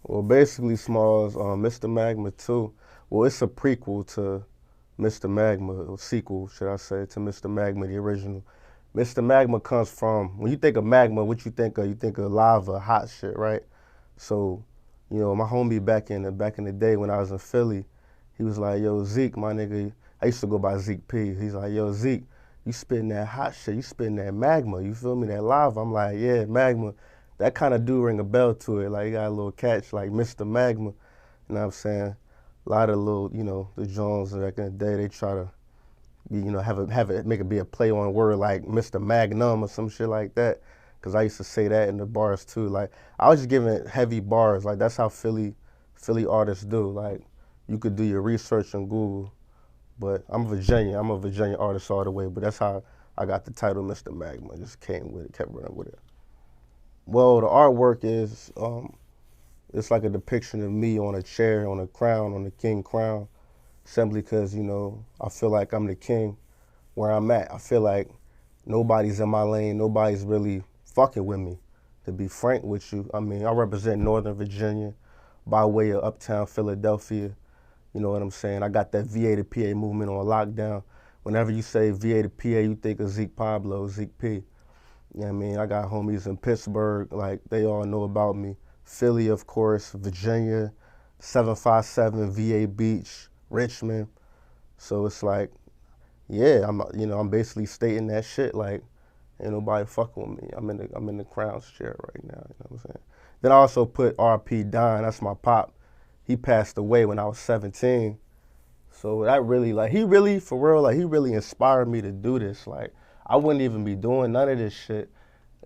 Well, basically, Smallz, Mr. Magma 2, well, it's a prequel to Mr. Magma, or sequel, should I say, to Mr. Magma, the original. Mr. Magma comes from, when you think of magma, what you think of? You think of lava, hot shit, right? So, you know, my homie back in the day when I was in Philly, he was like, yo, Zeke, my nigga, I used to go by Zeke P. He's like, yo, Zeke, you spitting that hot shit, you spitting that magma, you feel me, that lava. I'm like, yeah, magma. That kind of do ring a bell to it. Like, you got a little catch, like Mr. Magma. You know what I'm saying? A lot of little, you know, the Jones back in the day, they try to, you know, have it, make it be a play on word like Mr. Magnum or some shit like that. Cause I used to say that in the bars too. Like, I was just giving heavy bars. Like, that's how Philly artists do. Like, you could do your research on Google. But I'm a Virginia artist all the way. But that's how I got the title Mr. Magma. I just came with it, kept running with it. Well, the artwork is it's like a depiction of me on a chair, on a crown, on the king crown, simply because, you know, I feel like I'm the king where I'm at. I feel like nobody's in my lane, nobody's really fucking with me, to be frank with you. I mean, I represent Northern Virginia by way of uptown Philadelphia. You know what I'm saying? I got that VA to PA movement on lockdown. Whenever you say VA to PA, you think of Zeke Pablo, Zeke P. You know what I mean? I got homies in Pittsburgh, like, they all know about me. Philly, of course, Virginia, 757, VA Beach, Richmond. So it's like, yeah, I'm basically stating that shit. Like, ain't nobody fucking with me. I'm in the crown's chair right now. You know what I'm saying? Then I also put R.P. Don. That's my pop. He passed away when I was 17. So that really, like, he really, for real, like, he really inspired me to do this. Like, I wouldn't even be doing none of this shit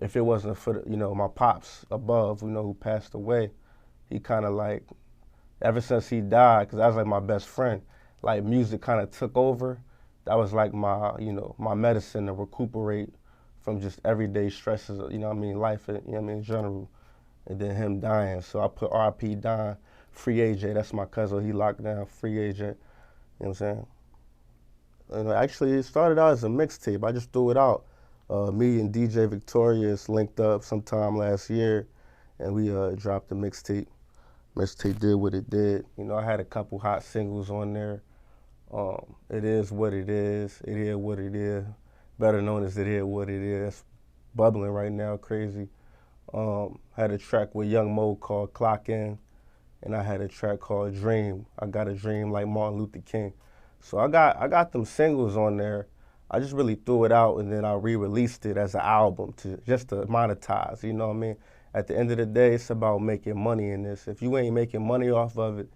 if it wasn't for, you know, my pops above, you know, who passed away. He kind of like, ever since he died, because that was like my best friend, like, music kind of took over. That was like my, you know, my medicine to recuperate from just everyday stresses, you know what I mean, life, you know what I mean, in general. And then him dying. So I put R.P. Don, Free AJ, that's my cousin, he locked down, Free AJ, you know what I'm saying? And actually, it started out as a mixtape. I just threw it out. Me and DJ Victorious linked up sometime last year, and we dropped the mixtape. Mixtape did what it did. You know, I had a couple hot singles on there. It is what it is. It is what it is. Better known as It Is What It Is. Bubbling right now, crazy. Had a track with Young Mo called Clock In, and I had a track called Dream. I got a dream like Martin Luther King. So I got them singles on there. I just really threw it out, and then I re-released it as an album just to monetize, you know what I mean? At the end of the day, it's about making money in this. If you ain't making money off of it,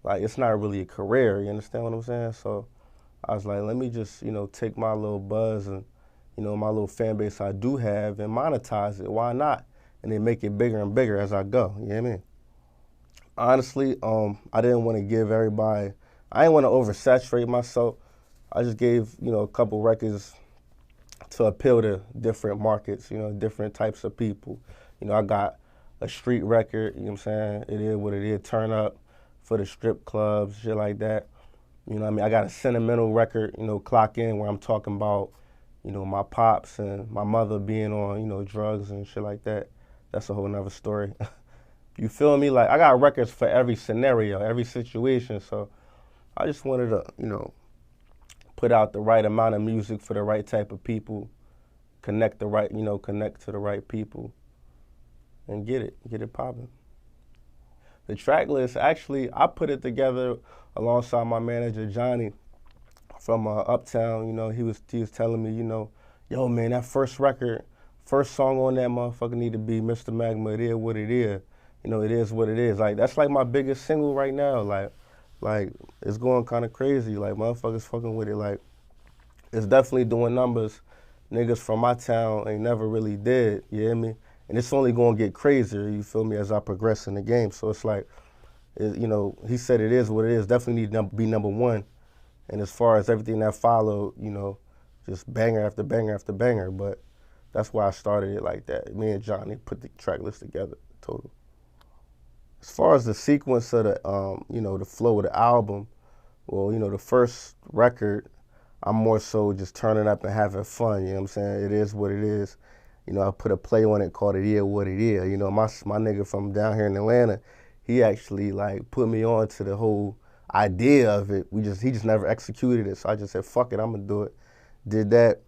like, it's not really a career, you understand what I'm saying? So I was like, let me just, you know, take my little buzz and, you know, my little fan base I do have and monetize it. Why not? And then make it bigger and bigger as I go, you know what I mean? Honestly, I didn't want to give everybody, I didn't want to oversaturate myself. I just gave, you know, a couple records to appeal to different markets, you know, different types of people. You know, I got a street record, you know what I'm saying? It is what it is, turn up for the strip clubs, shit like that. You know what I mean? I got a sentimental record, you know, Clock In, where I'm talking about, you know, my pops and my mother being on, you know, drugs and shit like that. That's a whole nother story. You feel me? Like, I got records for every scenario, every situation. So I just wanted to, you know, put out the right amount of music for the right type of people, connect to the right people, and get it popping. The track list, actually, I put it together alongside my manager, Johnny, from Uptown. You know, he was telling me, you know, yo, man, that first record, first song on that motherfucker need to be Mr. Magma, It Is What It Is. You know, it is what it is. Like, that's like my biggest single right now. Like it's going kind of crazy. Like, motherfuckers fucking with it. Like, it's definitely doing numbers niggas from my town ain't never really did, you hear me? And it's only gonna get crazier, you feel me, as I progress in the game. So it's like, you know, he said it is what it is, definitely need to be number one. And as far as everything that followed, you know, just banger after banger after banger. But that's why I started it like that. Me and Johnny put the track list together, total. As far as the sequence of the, you know, the flow of the album, well, you know, the first record, I'm more so just turning up and having fun, you know what I'm saying? It is what it is. You know, I put a play on it called It Is What It Is. You know, my nigga from down here in Atlanta, he actually like put me on to the whole idea of it. He just never executed it. So I just said, fuck it, I'm gonna do it. Did that,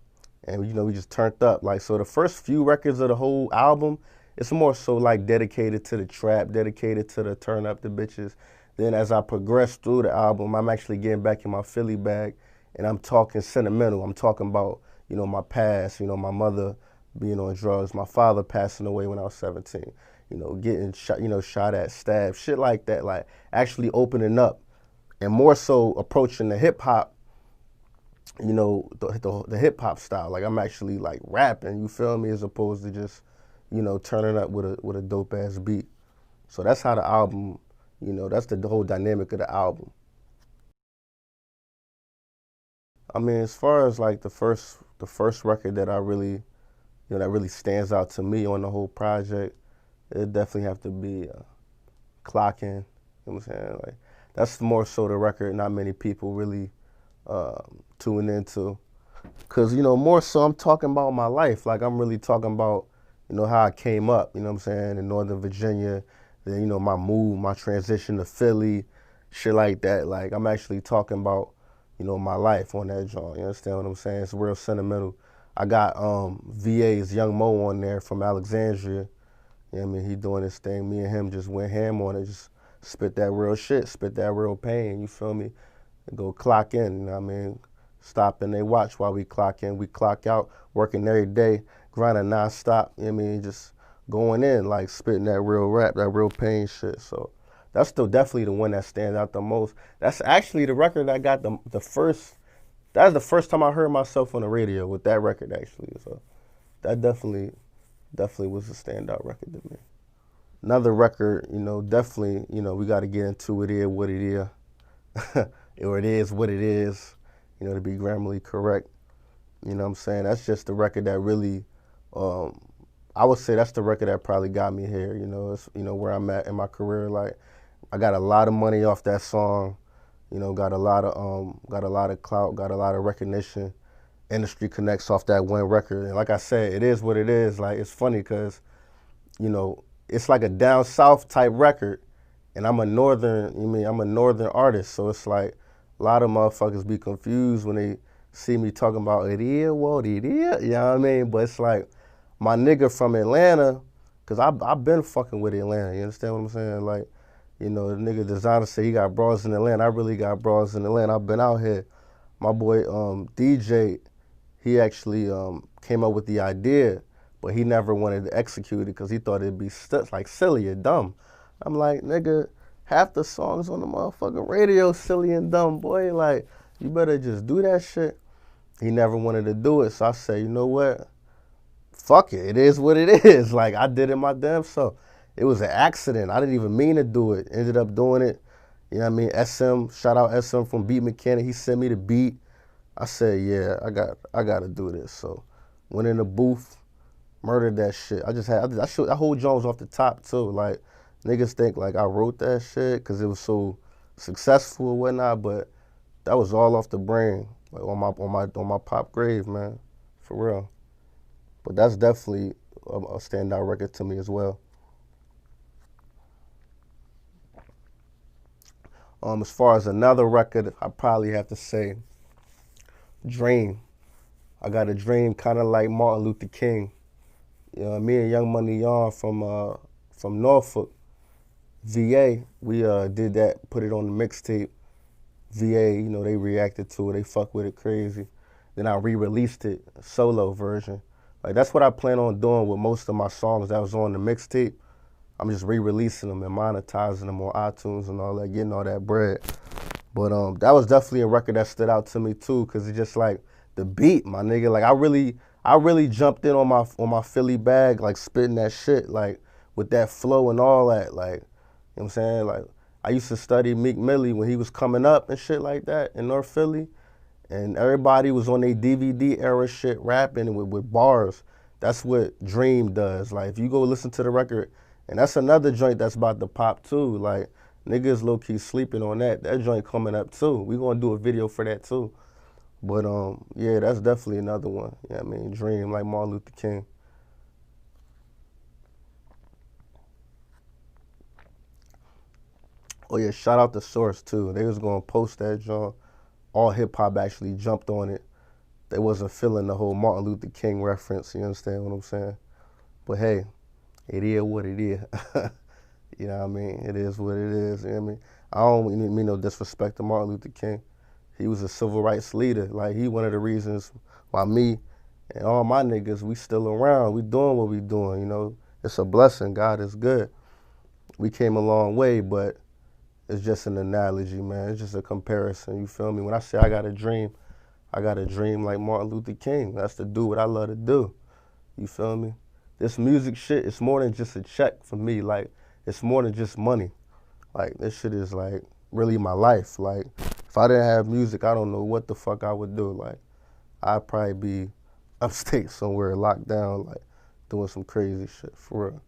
and you know, we just turned up. Like, so the first few records of the whole album, it's more so like dedicated to the trap, dedicated to the turn up the bitches. Then as I progress through the album, I'm actually getting back in my Philly bag, and I'm talking sentimental. I'm talking about, you know, my past, you know, my mother being on drugs, my father passing away when I was 17, you know, getting shot, you know, shot at, stabbed, shit like that, like actually opening up and more so approaching the hip hop, you know, the hip hop style. Like I'm actually like rapping, you feel me, as opposed to just, you know, turning up with a dope ass beat. So that's how the album, you know, that's the whole dynamic of the album. I mean, as far as like the first record that I really, you know, that really stands out to me on the whole project, it definitely have to be Clocking. You know what I'm saying? Like that's more so the record not many people really tune into. Cause you know, more so I'm talking about my life. Like I'm really talking about, you know, how I came up, you know what I'm saying, in Northern Virginia, then, you know, my move, my transition to Philly, shit like that. Like I'm actually talking about, you know, my life on that joint. You understand what I'm saying? It's real sentimental. I got VA's Young Mo on there from Alexandria. You know what I mean? He doing his thing. Me and him just went ham on it, just spit that real shit, spit that real pain, you feel me? And go clock in, you know what I mean? Stop and they watch while we clock in. We clock out, working every day, grinding nonstop, you know what I mean? Just going in, like spitting that real rap, that real pain shit. So that's still definitely the one that stands out the most. That's actually the record that got the first, that was the first time I heard myself on the radio with that record actually. So that definitely was a standout record to me. Another record, you know, definitely, you know, we got to get into It Is What It Is, or It Is What It Is, you know, to be grammarly correct. You know what I'm saying? That's just the record that really, um, I would say that's the record that probably got me here. You know, it's, you know, where I'm at in my career. Like, I got a lot of money off that song. You know, got a lot of clout, got a lot of recognition. Industry connects off that one record. And like I said, it is what it is. Like, it's funny because, you know, it's like a down south type record, and I'm a northern. I'm a northern artist, so it's like a lot of motherfuckers be confused when they see me talking about it is what it is. You know what I mean? But it's like my nigga from Atlanta, cause I've been fucking with Atlanta. You understand what I'm saying? Like, you know, the nigga designer say he got bras in Atlanta. I really got bras in Atlanta. I've been out here. My boy DJ, he actually came up with the idea, but he never wanted to execute it because he thought it'd be like silly or dumb. I'm like, nigga, half the songs on the motherfucking radio silly and dumb, boy. Like, you better just do that shit. He never wanted to do it, so I said, you know what? Fuck it. It is what it is. Like, I did it my damn self. It was an accident. I didn't even mean to do it. Ended up doing it. You know what I mean? SM, shout out SM from Beat Mechanic. He sent me the beat. I said, yeah, I got to do this. So went in the booth, murdered that shit. That whole joint was off the top too. Like niggas think like I wrote that shit because it was so successful or whatnot, but that was all off the brain, like on my pop grave, man, for real. But that's definitely a standout record to me as well. As far as another record, I probably have to say Dream. I got a dream, kind of like Martin Luther King. You know, me and Young Money Yarn from Norfolk, VA, we did that, put it on the mixtape. VA, you know, they reacted to it, they fuck with it crazy. Then I re-released it, solo version. Like that's what I plan on doing with most of my songs that was on the mixtape. I'm just re-releasing them and monetizing them on iTunes and all that, getting all that bread. But that was definitely a record that stood out to me too, cause it's just like the beat, my nigga. Like I really jumped in on my Philly bag, like spitting that shit, like with that flow and all that. Like, you know what I'm saying? Like I used to study Meek Millie when he was coming up and shit like that in North Philly. And everybody was on their DVD era shit rapping with bars. That's what Dream does. Like if you go listen to the record, and that's another joint that's about to pop too. Like niggas low key sleeping on that. That joint coming up too. We gonna do a video for that too. But yeah, that's definitely another one. Yeah, I mean, Dream like Martin Luther King. Oh yeah, shout out to Source too. They was gonna post that joint. All hip hop actually jumped on it. They wasn't feeling the whole Martin Luther King reference. You understand what I'm saying? But hey, it is what it is. You know what I mean? It is what it is. You know what I mean? I don't mean no disrespect to Martin Luther King. He was a civil rights leader. Like, he one of the reasons why me and all my niggas, we still around. We doing what we doing, you know? It's a blessing. God is good. We came a long way, but it's just an analogy, man. It's just a comparison, you feel me? When I say I got a dream like Martin Luther King. That's to do what I love to do. You feel me? This music shit, it's more than just a check for me. Like, it's more than just money. Like, this shit is, like, really my life. Like, if I didn't have music, I don't know what the fuck I would do. Like, I'd probably be upstate somewhere, locked down, like, doing some crazy shit, for real.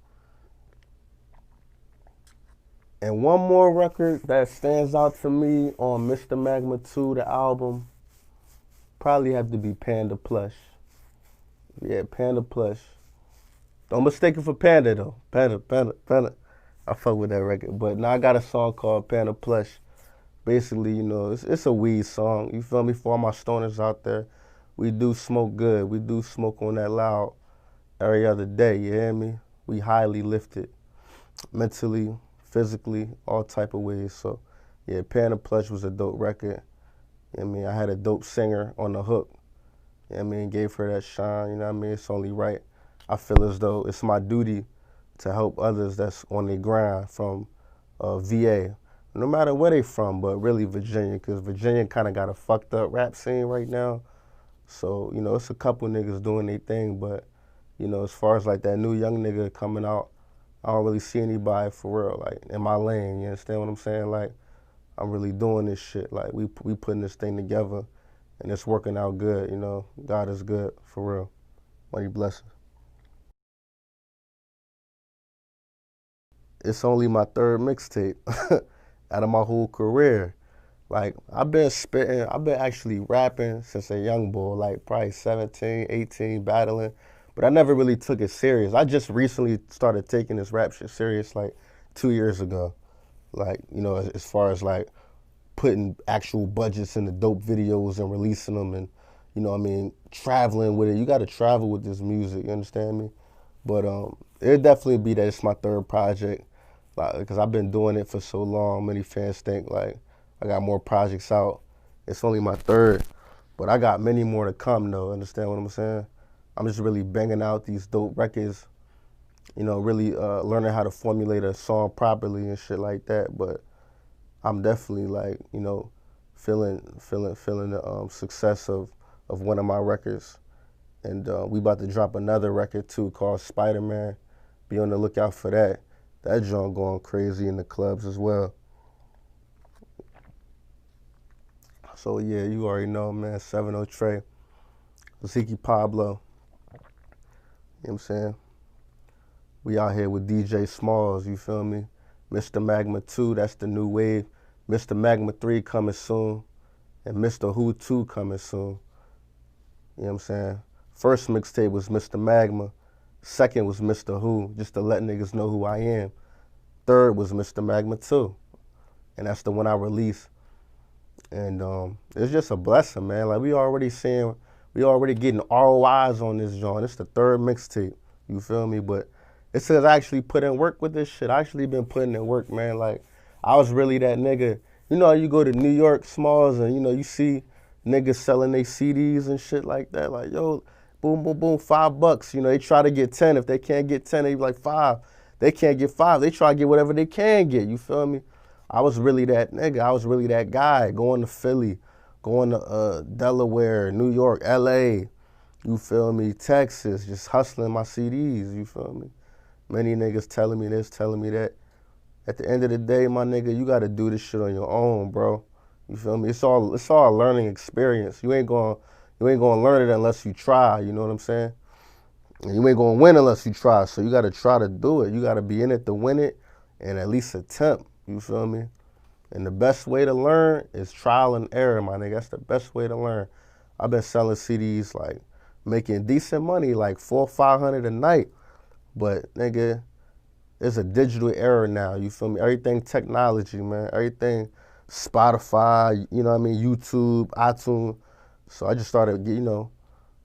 And one more record that stands out to me on Mista Magma 2, the album, probably have to be Panda Plush. Yeah, Panda Plush. Don't mistake it for Panda, though. Panda. I fuck with that record. But now I got a song called Panda Plush. Basically, you know, it's a weed song. You feel me? For all my stoners out there, we do smoke good. We do smoke on that loud every other day, you hear me? We highly lifted, mentally, physically, all type of ways. So, yeah, Panda Plush was a dope record. You know what I mean? I had a dope singer on the hook. You know what I mean? Gave her that shine, you know what I mean? It's only right. I feel as though it's my duty to help others that's on their grind from VA. No matter where they from, but really Virginia, because Virginia kind of got a fucked up rap scene right now. So, you know, it's a couple niggas doing their thing, but, you know, as far as like that new young nigga coming out, I don't really see anybody for real, like, in my lane, you understand what I'm saying? Like, I'm really doing this shit. Like, we putting this thing together, and it's working out good, you know? God is good, for real. Money blessings. It's only my third mixtape out of my whole career. Like, I've been actually rapping since a young boy, like probably 17, 18, battling, but I never really took it serious. I just recently started taking this rap shit serious, like 2 years ago. Like, you know, as far as like putting actual budgets into dope videos and releasing them and, you know what I mean, traveling with it. You got to travel with this music, you understand me? But it'd definitely be that it's my third project, like, because I've been doing it for so long. Many fans think like I got more projects out. It's only my third, but I got many more to come though. Understand what I'm saying? I'm just really banging out these dope records, you know, really learning how to formulate a song properly and shit like that. But I'm definitely like, you know, feeling the success of one of my records. And we about to drop another record too called Spider-Man. Be on the lookout for that. That joint going crazy in the clubs as well. So yeah, you already know, man. 7-0 Trey, Zeke Pablo. You know what I'm saying? We out here with DJ Smallz, you feel me? Mista Magma 2, that's the new wave. Mista Magma 3 coming soon. And Mr. Who 2 coming soon. You know what I'm saying? First mixtape was Mista Magma. Second was Mr. Who, just to let niggas know who I am. Third was Mista Magma 2. And that's the one I released. And it's just a blessing, man. Like, we already getting ROIs on this joint. It's the third mixtape, you feel me? But it says I actually put in work with this shit. I actually been putting in work, man. Like, I was really that nigga. You know, you go to New York, Smalls, and, you know, you see niggas selling their CDs and shit like that. Like, yo, boom, boom, boom, $5. You know, they try to get 10. If they can't get 10, they be like 5. They can't get 5. They try to get whatever they can get, you feel me? I was really that nigga. I was really that guy going to Philly, going to Delaware, New York, LA, you feel me, Texas, just hustling my CDs, you feel me? Many niggas telling me this, telling me that. At the end of the day, my nigga, you gotta do this shit on your own, bro. You feel me? It's all a learning experience. You ain't gonna learn it unless you try, you know what I'm saying? And you ain't gonna win unless you try. So you gotta try to do it. You gotta be in it to win it and at least attempt, you feel me? And the best way to learn is trial and error, my nigga. That's the best way to learn. I've been selling CDs, like, making decent money, like $400 or $500 a night. But, nigga, it's a digital era now, you feel me? Everything technology, man. Everything Spotify, you know what I mean, YouTube, iTunes. So I just started,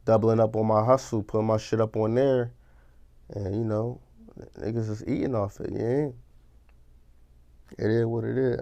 doubling up on my hustle, putting my shit up on there, and niggas is eating off it, yeah. It is what it is.